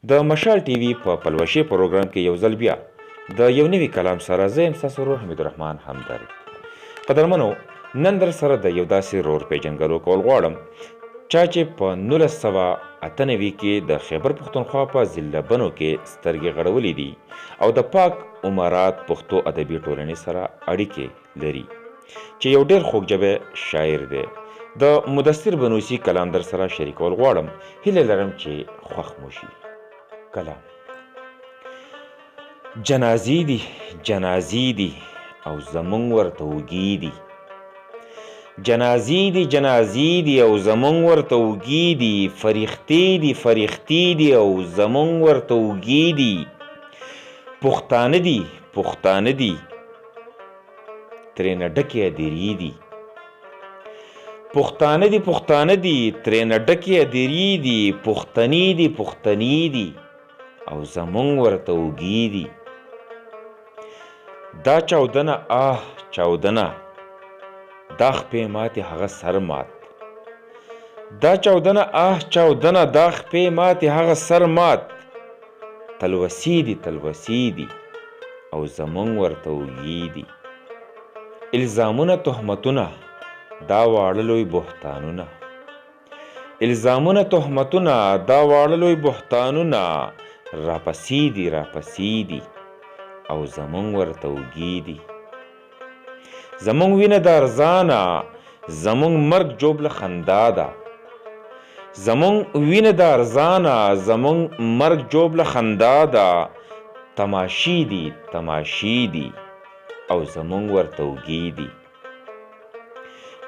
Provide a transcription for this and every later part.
د مشال ټي وي په پلوشې پروګرام کې یو ځل بیا د یو نوي کلام سره زه یم ستاسو ورور حمید الرحمن همدرد. قدرمنو، نن در سره د یو داسې رور پیژنګلو کول غواړم چا چې په 1998 کې د خیبر پښتونخوا په ضلع بنو کې سترګې غړولې دي او د پاک امارات پښتو ادبي ټولنې سره اړیکې لري چې یو ډېر خوږژبی شاعر دی. د مدثر بنوسي کلام در سره شریکول غواړم. هیله لرم چې خوښ مو شي. کلام: جنازې دي او زمونږ ورته اوږې دي. جنازې دي او زمونږ ورته اوږې دي. فرښتې دي او زمونږ ورته اوږې دي. پښتانه دي ترېنه ډکې هدیرې دي. پښتانه دي ترېنه ډکې هدیرې دي. پښتنې دي او زمونږ ورته اوږې دي. دا چاودنه دا خپې ماتې هغه سر مات. دا چاودنه دا خپې ماتې هغه سر مات. تلوسې دي او زمونږ ورته اوږې دي. الزامونه تهمتونه دا واړه لوی بهتانونه. دا واړه لوی بهتانونه راپسې دي او زمونږ ورته اوږې دي. زمونږ وینه د ارزانه زمونږ مرګ جوبله خندا ده. زمونږ وینه د ارزانه زمونږ مرګ جوبله خندا ده. تماشې دي او زمونږ ورته اوږې دي.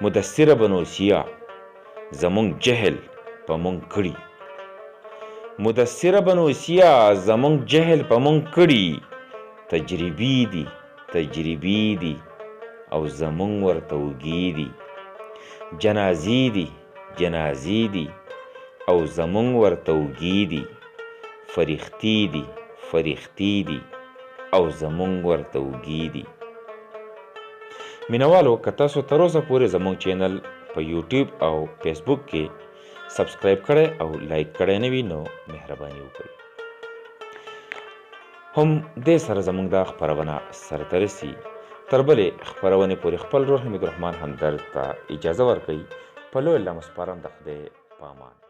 مدثره بنوسیه زمونږ جهل په مونږ کړي. تجربې دي او زمونږ ورته اوږې دي. جنازې دي او زمونږ ورته اوږې دي. فرښتې دي او زمونږ ورته اوږې دي. مینوالو، که تاسو تر اوسه پورې زموږ چینل په یوټیوب او فیسبوک کې سبسکرایب کړی او لایک کړی نه وي نو مهرباني وکړئ. هم دې سره زموږ دا خپرونه سره ته رسي. تر بلې خپرونې پورې خپل ورور حمید الرحمن همدرد ته اجازه ورکوئ. په لوی الله مو سپارم. د خدای په امان.